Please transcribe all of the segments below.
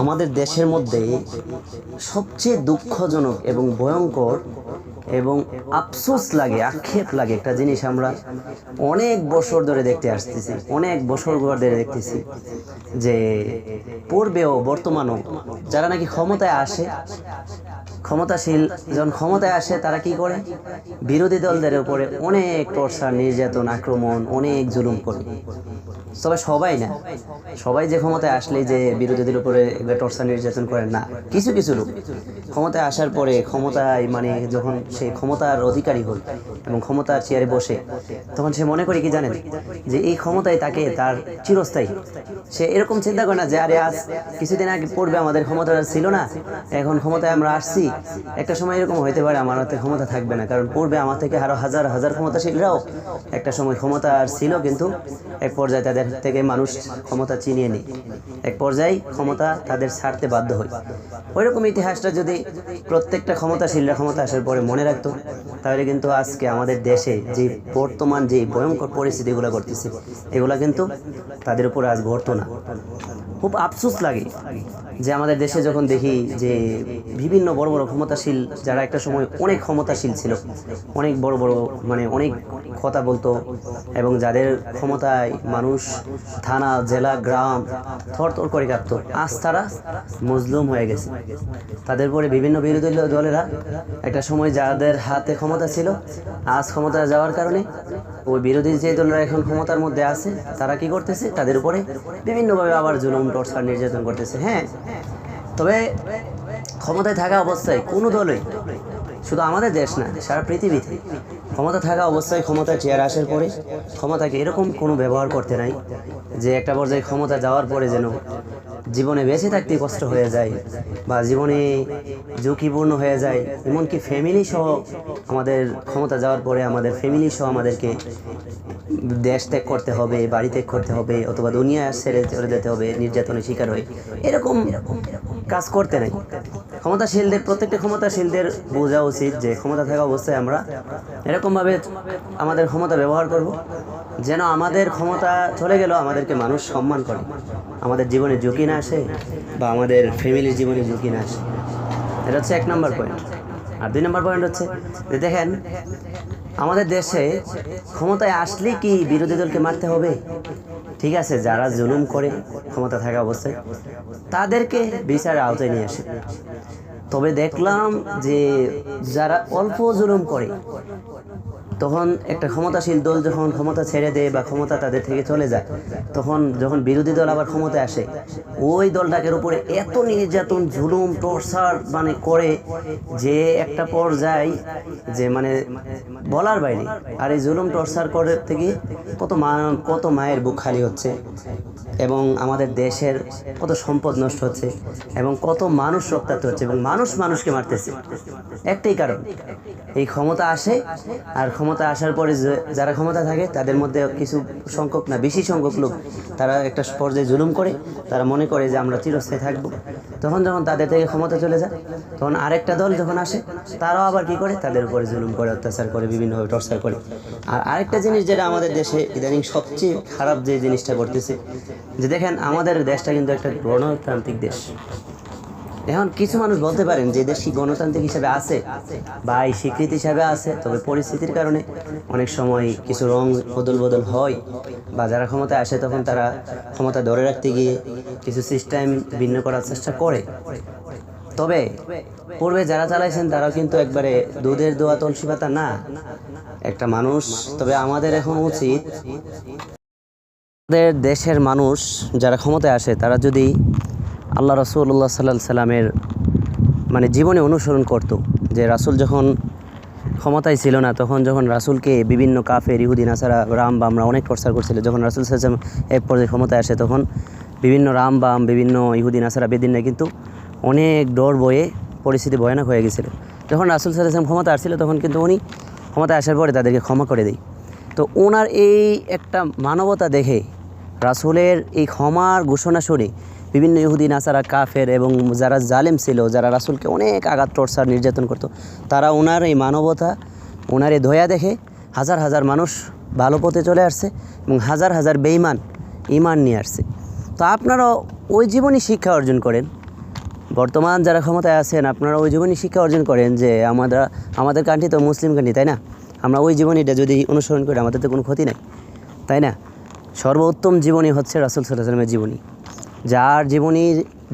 আমাদের দেশের মধ্যে সবচেয়ে দুঃখজনক এবং ভয়ঙ্কর এবং আফসোস লাগে, আক্ষেপ লাগে একটা জিনিস আমরা অনেক বছর ধরে দেখতে আসতেছি, অনেক বছর ধরে দেখতেছি যে পূর্বেও বর্তমানেও যারা নাকি ক্ষমতায় আসে, ক্ষমতাশীল যখন ক্ষমতায় আসে তারা কি করে, বিরোধী দলদের উপরে অনেক টর্চার, নির্যাতন, আক্রমণ, অনেক জুলুম করে। তবে সবাই না, সবাই যে ক্ষমতায় আসলেই যে বিরোধীদের উপরে টর্চার নির্যাতন করেন না, কিছু কিছু লোক ক্ষমতায় আসার পরে ক্ষমতায় মানে যখন সে ক্ষমতার অধিকারী হয় এবং ক্ষমতার চেয়ারে বসে, তখন সে মনে করে কি জানেন যে এই ক্ষমতায় তাকে তার চিরস্থায়ী। সে এরকম চিন্তা করে না যে আরে আজ কিছুদিন আগে পূর্বে আমাদের ক্ষমতা ছিল না, এখন ক্ষমতায় আমরা আসছি, একটা সময় এরকম হইতে পারে আমার হাতে ক্ষমতা থাকবে না, কারণ পূর্বে আমার থেকে আরো হাজার হাজার ক্ষমতাশীলরাও একটা সময় ক্ষমতা ছিল, কিন্তু এক পর্যায়ে তাদের থেকে মানুষ ক্ষমতা চিনিয়ে নেই, এক পর্যায়ে ক্ষমতা তাদের ছাড়তে বাধ্য হয়। ওইরকম ইতিহাসটা যদি প্রত্যেকটা ক্ষমতাশীলরা ক্ষমতা আসার পরে মনে রাখতো, তাহলে কিন্তু আজকে আমাদের দেশে যে বর্তমান যে ভয়ঙ্কর পরিস্থিতিগুলো করতেছে এগুলা কিন্তু তাদের উপর আজ ঘটতো না। খুব আফসোস লাগে যে আমাদের দেশে যখন দেখি যে বিভিন্ন বড় বড় ক্ষমতাশীল যারা একটা সময় অনেক ক্ষমতাশীল ছিল, অনেক বড় বড় মানে অনেক কথা বলতো এবং যাদের ক্ষমতায় মানুষ থানা, জেলা, গ্রাম থরথর করে কাঁপতো, আজ তারা মজলুম হয়ে গেছে। তাদের পরে বিভিন্ন বিরোধী দলেরা একটা সময় যাদের হাতে ক্ষমতা ছিল, আজ ক্ষমতা যাওয়ার কারণে ওই বিরোধী যে দলরা এখন ক্ষমতার মধ্যে আছে তারা কি করতেছে, তাদের উপরে বিভিন্নভাবে আবার জুলুম, টর্চার, নির্যাতন করতেছে। হ্যাঁ, তবে ক্ষমতায় থাকা অবস্থায় কোনো দলই, শুধু আমাদের দেশ না সারা পৃথিবীতে ক্ষমতা থাকা অবস্থায় ক্ষমতা চেয়ার আসার পরে ক্ষমতাকে এরকম কোনো ব্যবহার করতে নাই যে একটা পর্যায়ে ক্ষমতা যাওয়ার পরে যেন জীবনে বেঁচে থাকতে কষ্ট হয়ে যায় বা জীবনে ঝুঁকিপূর্ণ হয়ে যায়। এমনকি ফ্যামিলি সহ আমাদের ক্ষমতা যাওয়ার পরে আমাদের ফ্যামিলি সহ আমাদেরকে দেশ ত্যাগ করতে হবে, বাড়ি ত্যাগ করতে হবে, অথবা দুনিয়া ছেড়ে চলে যেতে হবে নির্যাতনের শিকার হয়ে। এরকম কাজ করতে নাই। ক্ষমতাশীলদের, প্রত্যেকটা ক্ষমতাশীলদের বোঝা উচিত যে ক্ষমতা থাকা অবস্থায় আমরা এরকমভাবে আমাদের ক্ষমতা ব্যবহার করব যেন আমাদের ক্ষমতা চলে গেল আমাদেরকে মানুষ সম্মান করে, আমাদের জীবনে ঝুঁকি না আসে বা আমাদের ফ্যামিলির জীবনে ঝুঁকি না আসে। এটা হচ্ছে 1 নম্বর পয়েন্ট। আর 2 নম্বর পয়েন্ট হচ্ছে যে দেখেন আমাদের দেশে ক্ষমতায় আসলে কি বিরোধী দলকে মারতে হবে? ঠিক আছে, যারা জুলুম করে ক্ষমতা থাকা অবস্থায় তাদেরকে বিচারের আওতায় নিয়ে আসে। তবে দেখলাম যে যারা অল্প জুলুম করে, তখন একটা ক্ষমতাশীল দল যখন ক্ষমতা ছেড়ে দেয় বা ক্ষমতা তাদের থেকে চলে যায়, তখন যখন বিরোধী দল আবার ক্ষমতায় আসে, ওই দলটাকের উপরে এত নির্যাতন, জুলুম, টর্চার মানে করে যে একটা পর্যায়ে যে মানে বলার বাইরে। আর এই জুলুম টর্চার করে থেকে কত মায়ের বুক খালি হচ্ছে এবং আমাদের দেশের কত সম্পদ নষ্ট হচ্ছে এবং কত মানুষ রক্তাক্ত হচ্ছে এবং মানুষ মানুষকে মারতেছে। একটাই কারণ, এই ক্ষমতা আসে, আর ক্ষমতা আসার পরে যারা ক্ষমতা থাকে তাদের মধ্যে কিছু সংখ্যক না বেশি সংখ্যক লোক তারা একটা পর্যায়ে জুলুম করে, তারা মনে করে যে আমরা চিরস্থায়ী থাকবো। তখন যখন তাদের থেকে ক্ষমতা চলে যায়, তখন আরেকটা দল যখন আসে তারাও আবার কি করে, তাদের উপরে জুলুম করে, অত্যাচার করে, বিভিন্নভাবে টর্চার করে। আর আরেকটা জিনিস যেটা আমাদের দেশে ইদানিং সবচেয়ে খারাপ যে জিনিসটা করতেছে, যে দেখেন আমাদের দেশটা কিন্তু একটা গণতান্ত্রিক দেশ। এখন কিছু মানুষ বলতে পারেন যে দেশ কি গণতান্ত্রিক হিসাবে আছে বা এই স্বীকৃতি হিসাবে আছে, তবে পরিস্থিতির কারণে অনেক সময় কিছু রং বদল হয় বা যারা ক্ষমতায় আসে তখন তারা ক্ষমতা ধরে রাখতে গিয়ে কিছু সিস্টেম ভিন্ন করার চেষ্টা করে। তবে পূর্বে যারা চালাইছেন তারাও কিন্তু একবারে দুধের দোয়া তুলসী পাতা না একটা মানুষ। তবে আমাদের এখন উচিত আমাদের দেশের মানুষ যারা ক্ষমতায় আসে তারা যদি আল্লাহ রাসূলুল্লাহ সাল্লাল্লাহু আলাইহি সাল্লামের মানে জীবনে অনুসরণ করত, যে রাসূল যখন ক্ষমতায় ছিল না তখন যখন রাসূলকে বিভিন্ন কাফের, ইহুদি, নাসারা, রাম বামরা অনেক টর্চার করছিল, যখন রাসূল সাল্লাল্লাহু আলাইহি ওয়াসাল্লাম এক পর্যায়ে ক্ষমতায় আসে তখন বিভিন্ন রাম বাম, বিভিন্ন ইহুদি, নাসারা, বেদিনরা কিন্তু অনেক ডর বয়ে পরিস্থিতি ভয়ানক হয়ে গেছিলো। যখন রাসূল সাল্লাল্লাহু আলাইহি ওয়াসাল্লাম ক্ষমতা আসছিল তখন কিন্তু উনি ক্ষমতায় আসার পরে তাদেরকে ক্ষমা করে দেয়। তো ওনার এই একটা মানবতা দেখে, রাসূলের এই ক্ষমার ঘোষণা শুনে বিভিন্ন ইহুদি, নাসারা, কাফের এবং যারা জালেম ছিল, যারা রাসূলকে অনেক আঘাত, টর্চার, নির্যাতন করতো, তারা ওনার এই মানবতা, ওনার এই দয়া দেখে হাজার হাজার মানুষ ভালো পথে চলে আসছে এবং হাজার হাজার বেঈমান ঈমান নিয়ে আসছে। তো আপনারাও ওই জীবনই শিক্ষা অর্জন করেন বর্তমান যারা ক্ষমতায় আছেন আপনারা ওই জীবনী শিক্ষা অর্জন করেন যে আমাদের কান্ট্রি তো মুসলিম কান্ট্রি, তাই না? আমরা ওই জীবনীটা যদি অনুসরণ করি আমাদের তো কোনো ক্ষতি নাই, তাই না? সর্বোত্তম জীবনী হচ্ছে রাসূল সাল্লাল্লাহু আলাইহি ওয়াসাল্লামের জীবনী। যার জীবনী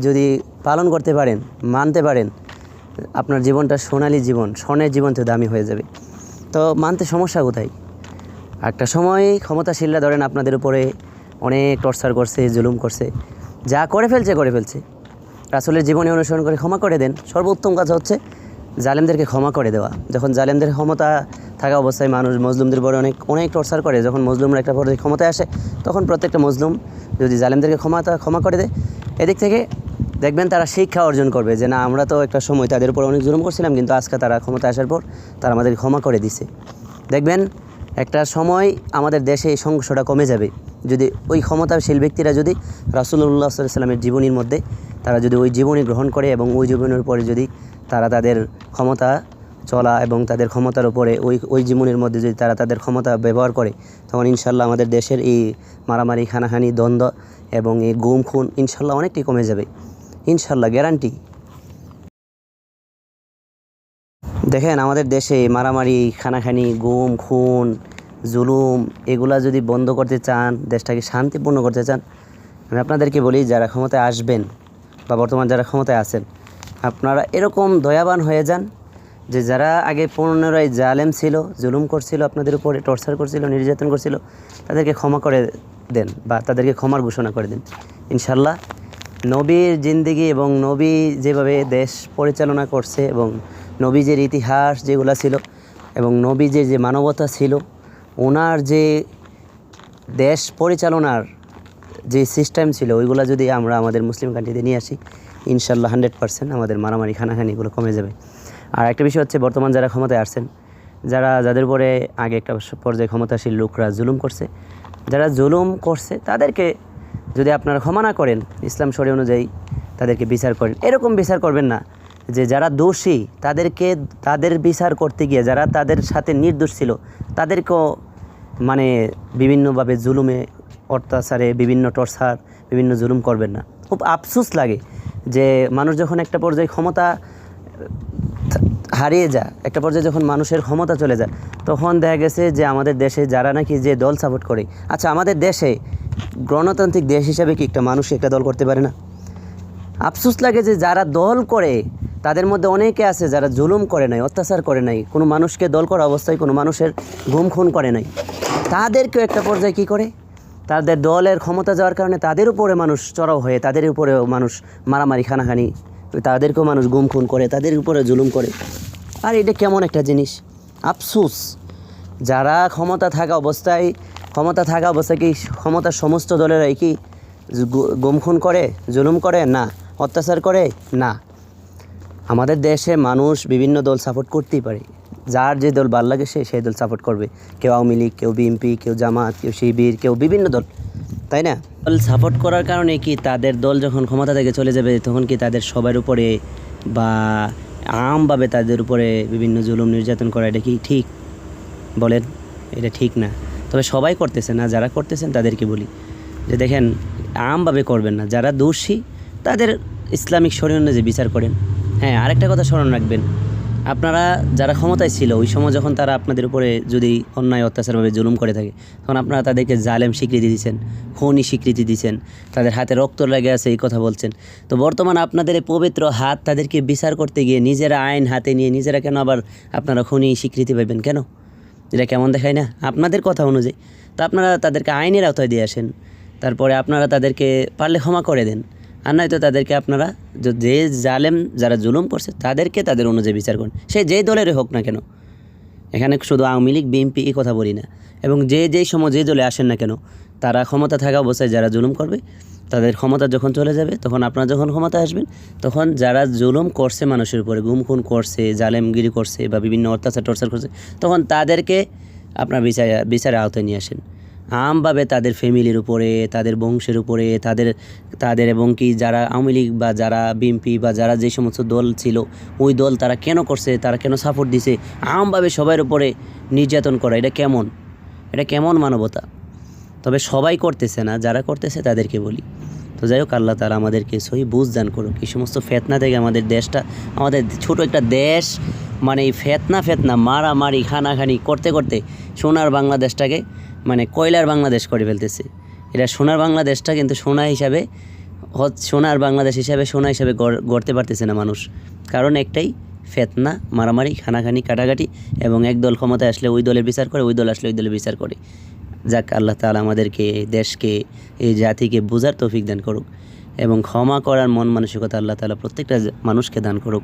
যদি পালন করতে পারেন, মানতে পারেন, আপনার জীবনটা সোনালী জীবন, স্বর্ণের জীবন থেকে দামি হয়ে যাবে। তো মানতে সমস্যা কোথায়? একটা সময় ক্ষমতাশীলরা ধরেন আপনাদের উপরে অনেক টর্চার করছে, জুলুম করছে, যা করে ফেলছে। রাসূলের জীবনী অনুসরণ করে ক্ষমা করে দেন। সর্বোত্তম কাজ হচ্ছে জালেমদেরকে ক্ষমা করে দেওয়া। যখন জালেমদের ক্ষমতা থাকা অবস্থায় মানুষ মজলুমদের উপরে অনেক টর্চার করে, যখন মজলুমরা একটা পর্যায়ে ক্ষমতায় আসে তখন প্রত্যেকটা মজলুম যদি জালেমদেরকে ক্ষমা করে দেয়, এদিক থেকে দেখবেন তারা শিক্ষা অর্জন করবে যে না, আমরা তো একটা সময় তাদের উপর অনেক জুলুম করছিলাম, কিন্তু আজকে তারা ক্ষমতায় আসার পর তারা আমাদের ক্ষমা করে দিছে। দেখবেন একটা সময় আমাদের দেশে এই সংঘর্ষটা কমে যাবে যদি ওই ক্ষমতাশীল ব্যক্তিরা যদি রাসূলুল্লাহ সাল্লাল্লাহু আলাইহি ওয়াসাল্লামের জীবনীর মধ্যে তারা যদি ওই জীবনী গ্রহণ করে এবং ওই জীবনের উপরে যদি তারা তাদের ক্ষমতা চলা এবং তাদের ক্ষমতার উপরে ওই জীবনের মধ্যে যদি তারা তাদের ক্ষমতা ব্যবহার করে, তখন ইনশাল্লাহ আমাদের দেশের এই মারামারি, হানাহানি, দ্বন্দ্ব এবং এই গুম খুন ইনশাল্লাহ অনেকটাই কমে যাবে, ইনশাল্লাহ, গ্যারান্টি। দেখেন আমাদের দেশে মারামারি, খানাখানি, গুম খুন, জুলুম এগুলা যদি বন্ধ করতে চান, দেশটাকে শান্তিপূর্ণ করতে চান, আমি আপনাদেরকে বলি যারা ক্ষমতায় আসবেন বা বর্তমান যারা ক্ষমতায় আছেন, আপনারা এরকম দয়াবান হয়ে যান যে যারা আগে পুনরায় জালেম ছিল, জুলুম করছিল, আপনাদের উপরে টর্চার করছিল, নির্যাতন করছিল, তাদেরকে ক্ষমা করে দেন বা তাদেরকে ক্ষমার ঘোষণা করে দেন। ইনশাল্লাহ নবীর জিন্দেগি এবং নবী যেভাবে দেশ পরিচালনা করছে এবং নবীজের ইতিহাস যেগুলো ছিল এবং নবীজের যে মানবতা ছিল, ওনার যে দেশ পরিচালনার যে সিস্টেম ছিল, ওইগুলো যদি আমরা আমাদের মুসলিম কান্ট্রিতে নিয়ে আসি, ইনশাল্লাহ 100% আমাদের মারামারি, খানাখানিগুলো কমে যাবে। আর একটা বিষয় হচ্ছে বর্তমান যারা ক্ষমতায় আসছেন, যাদের উপরে আগে একটা পর্যায়ে ক্ষমতাশীল লোকরা জুলুম করছে, যারা জুলুম করছে তাদেরকে যদি আপনারা ক্ষমা না করেন, ইসলাম শরীয়ত অনুযায়ী তাদেরকে বিচার করেন। এরকম বিচার করবেন না যে যারা দোষী তাদের বিচার করতে গিয়ে যারা তাদের সাথে নির্দোষ ছিল তাদেরকেও মানে বিভিন্নভাবে জুলুমে, অত্যাচারে, বিভিন্ন টর্চার, বিভিন্ন জুলুম করবেন না। খুব আফসোস লাগে যে মানুষ যখন একটা পর্যায়ে ক্ষমতা হারিয়ে যায়, একটা পর্যায়ে যখন মানুষের ক্ষমতা চলে যায়, তখন দেখা গেছে যে আমাদের দেশে যারা নাকি যে দল সাপোর্ট করে, আচ্ছা আমাদের দেশে গণতান্ত্রিক দেশ হিসাবে কি একটা মানুষ একটা দল করতে পারে না? আফসোস লাগে যে যারা দল করে তাদের মধ্যে অনেকে আছে যারা জুলুম করে নাই, অত্যাচার করে নাই, কোনো মানুষকে দল করা অবস্থায় কোনো মানুষের গুম খুন করে নাই, তাদেরকেও একটা পর্যায়ে কী করে, তাদের দলের ক্ষমতা যাওয়ার কারণে তাদের উপরে মানুষ চড়াও হয়ে, তাদের উপরেও মানুষ মারামারি, খানাখানি, তাদেরকেও মানুষ গুম খুন করে, তাদের উপরে জুলুম করে। আর এটা কেমন একটা জিনিস? আফসোস, যারা ক্ষমতা থাকা অবস্থায় কি ক্ষমতার সমস্ত দলেরাই কি গুম খুন করে, জুলুম করে? না। অত্যাচার করে? না। আমাদের দেশে মানুষ বিভিন্ন দল সাপোর্ট করতেই পারে, যার যে দল ভালো লাগে সেই দল সাপোর্ট করবে। কেউ আওয়ামী লীগ, কেউ বিএনপি, কেউ জামাত, কেউ শিবির, কেউ বিভিন্ন দল, তাই না? দল সাপোর্ট করার কারণে কি তাদের দল যখন ক্ষমতা থেকে চলে যাবে তখন কি তাদের সবার উপরে বা আমভাবে তাদের উপরে বিভিন্ন জুলুম নির্যাতন করা এটা কি ঠিক? বলেন, এটা ঠিক না। তবে সবাই করতেছে না, যারা করতেছেন তাদেরকে বলি যে দেখেন, আমভাবে করবেন না, যারা দোষী তাদের ইসলামিক শরীয়ত অনুযায়ী বিচার করেন। হ্যাঁ, আরেকটা কথা স্মরণ রাখবেন, আপনারা যারা ক্ষমতায় ছিল ওই সময় যখন তারা আপনাদের উপরে যদি অন্যায় অত্যাচারভাবে জুলুম করে থাকে, তখন আপনারা তাদেরকে জালেম স্বীকৃতি দিচ্ছেন, খুনি স্বীকৃতি দিচ্ছেন, তাদের হাতে রক্ত লেগে আছে এই কথা বলছেন। তো বর্তমানে আপনাদের এই পবিত্র হাত তাদেরকে বিচার করতে গিয়ে নিজেরা আইন হাতে নিয়ে নিজেরা কেন আবার আপনারা খুনি স্বীকৃতি পাইবেন কেন? এটা কেমন দেখায় না আপনাদের কথা অনুযায়ী? তো আপনারা তাদেরকে আইনের আওতায় দিয়ে আসেন, তারপরে আপনারা তাদেরকে পারলে ক্ষমা করে দেন, আর নয়তো তাদেরকে আপনারা যে জালেম যারা জুলুম করছে তাদেরকে তাদের অনুযায়ী বিচার করুন, সে যেই দলেরই হোক না কেন। এখানে শুধু আওয়ামী লীগ, বিএনপি এই কথা বলি না, এবং যেই সময় যে দলে আসেন না কেন, তারা ক্ষমতা থাকা অবস্থায় যারা জুলুম করবে তাদের ক্ষমতা যখন চলে যাবে, তখন আপনারা যখন ক্ষমতা আসবেন, তখন যারা জুলুম করছে মানুষের উপরে, গুম খুন করছে, জালেমগিরি করছে বা বিভিন্ন অত্যাচার টর্চার করছে, তখন তাদেরকে আপনার বিচারের আওতায় নিয়ে আসেন। আমভাবে তাদের ফ্যামিলির উপরে, তাদের বংশের উপরে, তাদের এবং কি যারা আওয়ামী লীগ বা যারা বিএনপি বা যারা যে সমস্ত দল ছিল ওই দল তারা কেন করছে, তারা কেন সাপোর্ট দিছে, আমভাবে সবার উপরে নির্যাতন করা, এটা কেমন মানবতা? তবে সবাই করতেছে না, যারা করতেছে তাদেরকে বলি তো যাই হোক, আল্লাহ তাআলা আমাদেরকে সহি বুঝ দান করুক। এই সমস্ত ফেতনা থেকে আমাদের দেশটা, আমাদের ছোট একটা দেশ, মানে এই ফেতনা মারামারি খানাখানি করতে করতে সোনার বাংলাদেশটাকে মানে কয়লার বাংলাদেশ করে ফেলতেছে। এটা সোনার বাংলাদেশটা কিন্তু সোনার বাংলাদেশ হিসাবে সোনা হিসাবে গড়তে পারতেছে না মানুষ। কারণ একটাই, ফেতনা, মারামারি, খানাখানি, কাটাকাটি, এবং এক দল ক্ষমতায় আসলে ওই দলের বিচার করে, ওই দল আসলে ওই দলের বিচার করে। যাক, আল্লাহ তাআলা আমাদেরকে, দেশকে, এই জাতিকে বোঝার তৌফিক দান করুক এবং ক্ষমা করার মন মানসিকতা আল্লাহ তাআলা প্রত্যেকটা মানুষকে দান করুক।